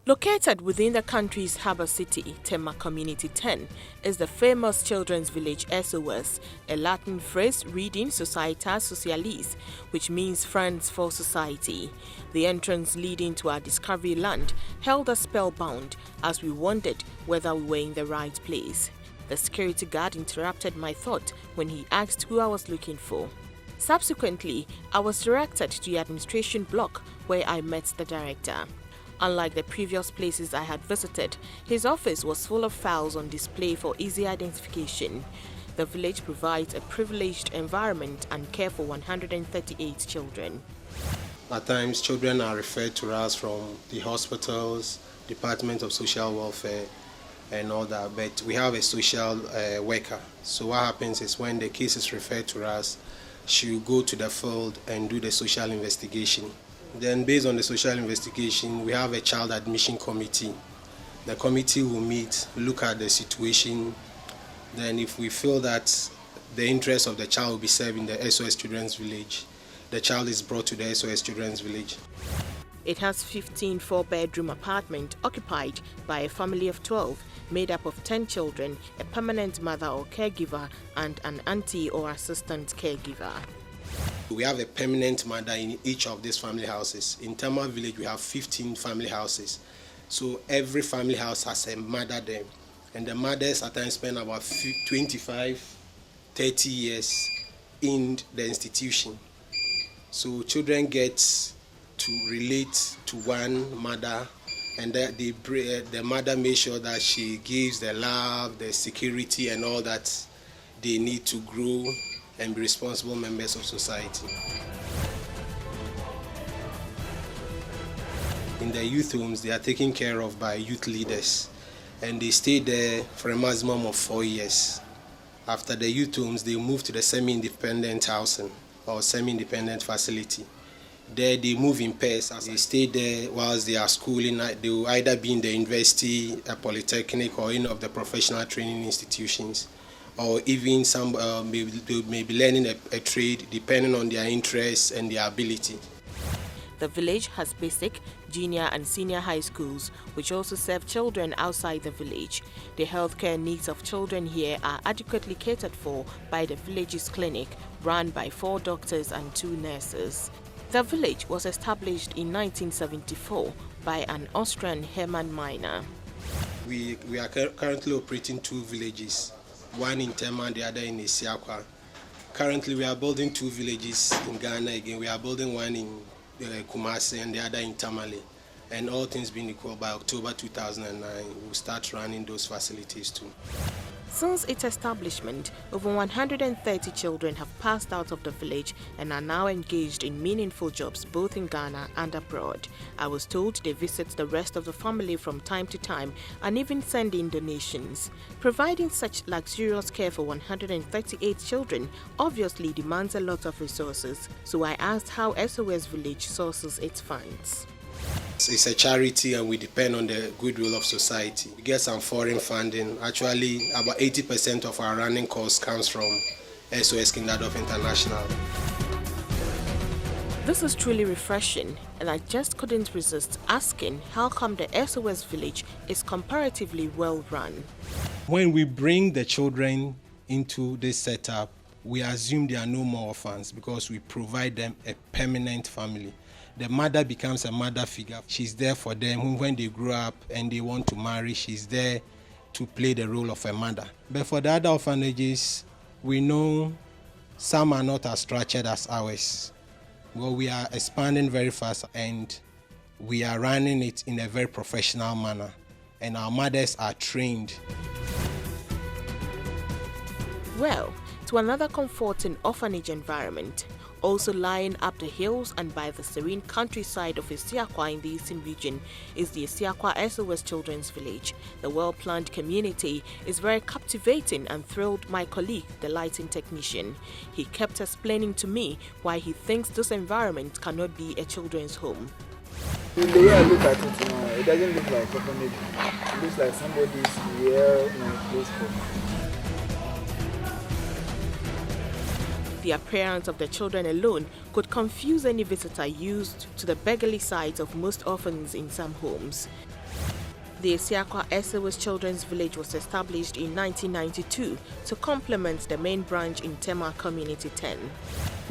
Located within the country's harbour city, Tema Community 10, is the famous children's village SOS, a Latin phrase reading Societas Socialis, which means Friends for Society. The entrance leading to our discovery land held us spellbound as we wondered whether we were in the right place. The security guard interrupted my thought when he asked who I was looking for. Subsequently, I was directed to the administration block where I met the director. Unlike the previous places I had visited, his office was full of files on display for easy identification. The village provides a privileged environment and care for 138 children. At times, children are referred to us from the hospitals, Department of Social Welfare, and all that, but we have a social worker. So what happens is when the case is referred to us, she will go to the field and do the social investigation. Then based on the social investigation, we have a child admission committee. The committee will meet, look at the situation. Then if we feel that the interest of the child will be served in the SOS Children's Village, the child is brought to the SOS Children's Village. It has 15 four-bedroom apartments occupied by a family of 12, made up of 10 children, a permanent mother or caregiver, and an auntie or assistant caregiver. We have a permanent mother in each of these family houses. In Tema village, we have 15 family houses. So every family house has a mother there. And the mothers at times spend about 25, 30 years in the institution. So children get to relate to one mother, and the mother makes sure that she gives the love, the security, and all that they need to grow and be responsible members of society. In the youth homes, they are taken care of by youth leaders, and they stay there for a maximum of 4 years. After the youth homes, they move to the semi-independent housing or semi-independent facility. There they move in pairs. As they stay there whilst they are schooling, they will either be in the university, a polytechnic, or any of the professional training institutions, or even some they may be learning a trade depending on their interests and their ability. The village has basic, junior and senior high schools, which also serve children outside the village. The healthcare needs of children here are adequately catered for by the village's clinic, run by 4 doctors and 2 nurses. The village was established in 1974 by an Austrian Hermann miner. We are currently operating 2 villages, one in Tema and the other in Isiakwa. Currently, we are building 2 villages in Ghana again. We are building one in Kumasi and the other in Tamale. And all things being equal, by October 2009, we'll start running those facilities too. Since its establishment, over 130 children have passed out of the village and are now engaged in meaningful jobs both in Ghana and abroad. I was told they visit the rest of the family from time to time and even send in donations. Providing such luxurious care for 138 children obviously demands a lot of resources, so I asked how SOS Village sources its funds. It's a charity and we depend on the goodwill of society. We get some foreign funding. Actually, about 80% of our running costs comes from SOS Kinderdorf International. This is truly refreshing, and I just couldn't resist asking how come the SOS Village is comparatively well run. When we bring the children into this setup, we assume there are no more orphans because we provide them a permanent family. The mother becomes a mother figure. She's there for them when they grow up and they want to marry. She's there to play the role of a mother. But for the other orphanages, we know some are not as structured as ours. Well, we are expanding very fast and we are running it in a very professional manner. And our mothers are trained. Well, to another comforting orphanage environment. Also lying up the hills and by the serene countryside of Isiakwa in the eastern region is the Isiakwa SOS Children's Village. The well-planned community is very captivating and thrilled my colleague, the lighting technician. He kept explaining to me why he thinks this environment cannot be a children's home. The way I look at it, it doesn't look like orphanage. It looks like somebody's real place for me. The appearance of the children alone could confuse any visitor used to the beggarly side of most orphans in some homes. The Esiakwa SOS Children's Village was established in 1992 to complement the main branch in Tema Community 10.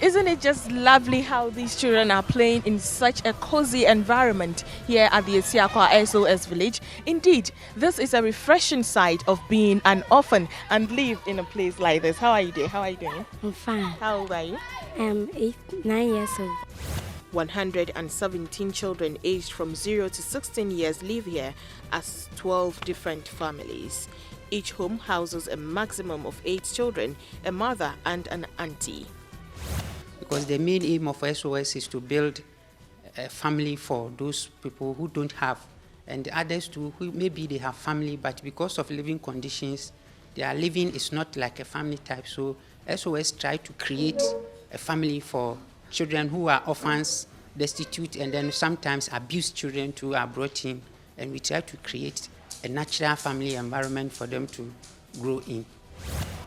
Isn't it just lovely how these children are playing in such a cozy environment here at the Esiakwa SOS Village? Indeed, this is a refreshing side of being an orphan and live in a place like this. How are you doing? I'm fine. How old are you? I'm 9 years old. 117 children aged from 0 to 16 years live here as 12 different families. Each home houses a maximum of 8 children, a mother and an auntie. Because the main aim of SOS is to build a family for those people who don't have, and the others too, who maybe they have family, but because of living conditions, their living is not like a family type. So SOS try to create a family for children who are orphans, destitute, and then sometimes abused children too are brought in, and we try to create a natural family environment for them to grow in.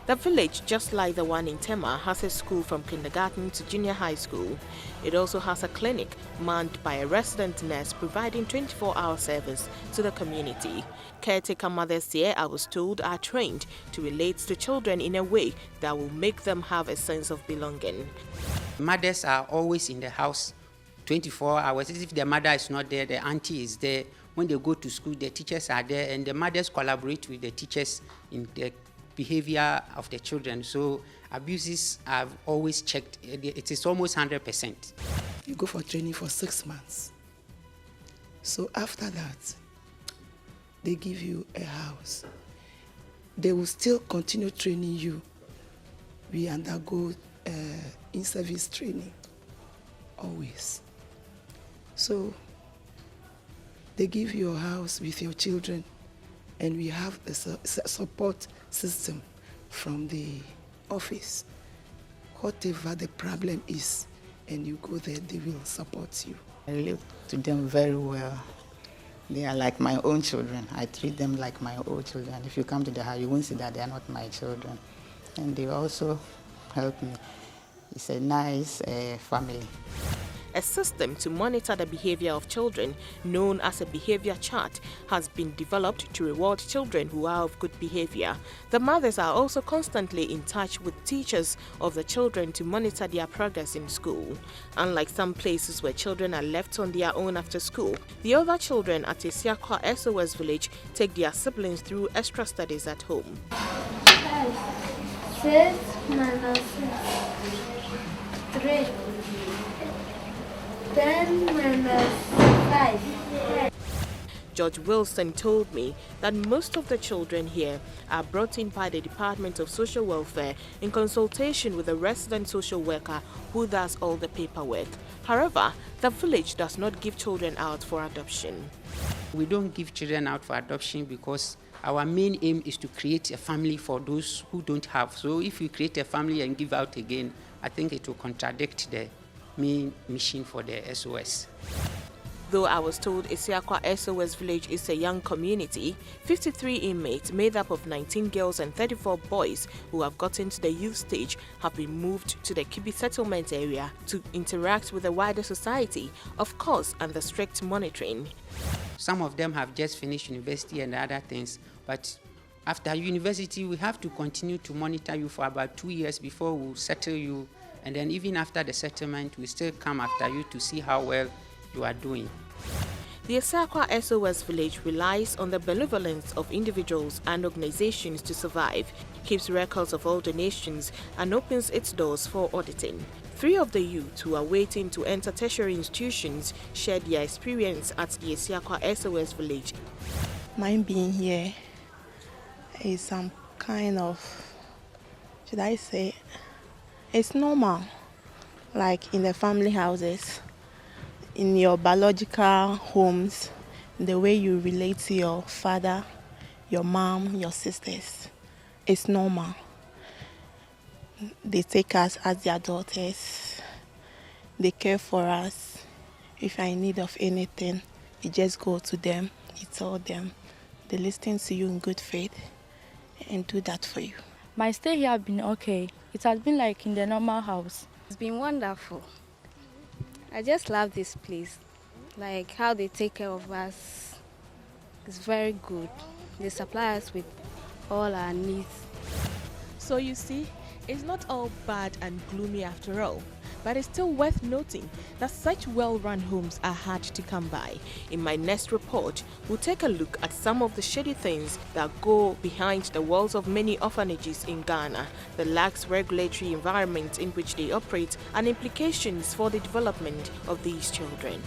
The village, just like the one in Tema, has a school from kindergarten to junior high school. It also has a clinic manned by a resident nurse providing 24-hour service to the community. Caretaker mothers here, I was told, are trained to relate to children in a way that will make them have a sense of belonging. Mothers are always in the house 24 hours. If the mother is not there, the auntie is there. When they go to school, the teachers are there, and the mothers collaborate with the teachers in the behavior of the children. So abuses I've always checked. It is almost 100%. You go for training for 6 months. So after that, they give you a house. They will still continue training you. We undergo in-service training, always. So they give you a house with your children, and we have a support system from the office. Whatever the problem is, and you go there, they will support you. I relate to them very well. They are like my own children. I treat them like my own children. If you come to the house, you won't see that they are not my children. And they also help me. It's a nice family. A system to monitor the behavior of children, known as a behavior chart, has been developed to reward children who are of good behavior. The mothers are also constantly in touch with teachers of the children to monitor their progress in school. Unlike some places where children are left on their own after school, the other children at Esiakwa SOS Village take their siblings through extra studies at home. 6 minus 3. 10 minus 5. George Wilson told me that most of the children here are brought in by the Department of Social Welfare in consultation with a resident social worker who does all the paperwork. However, the village does not give children out for adoption. We don't give children out for adoption because our main aim is to create a family for those who don't have. So if we create a family and give out again, I think it will contradict the main mission for the SOS. Though I was told Esiakwa SOS Village is a young community, 53 inmates made up of 19 girls and 34 boys who have gotten to the youth stage have been moved to the Kibi settlement area to interact with the wider society, of course, under strict monitoring. Some of them have just finished university and other things, but after university, we have to continue to monitor you for about 2 years before we settle you. And then even after the settlement, we still come after you to see how well you are doing. The Esiakwa SOS Village relies on the benevolence of individuals and organizations to survive, keeps records of all donations, and opens its doors for auditing. 3 of the youth who are waiting to enter tertiary institutions shared their experience at the Esiakwa SOS Village. Mine being here is some kind of, should I say, it's normal, like in the family houses, in your biological homes, the way you relate to your father, your mom, your sisters, it's normal. They take us as their daughters, they care for us. If you're in need of anything, you just go to them, you tell them, they listen to you in good faith and do that for you. My stay here has been okay. It has been like in the normal house. It's been wonderful. I just love this place. Like how they take care of us. It's very good. They supply us with all our needs. So you see, it's not all bad and gloomy after all. But it's still worth noting that such well-run homes are hard to come by. In my next report, we'll take a look at some of the shady things that go behind the walls of many orphanages in Ghana, the lax regulatory environment in which they operate, and implications for the development of these children.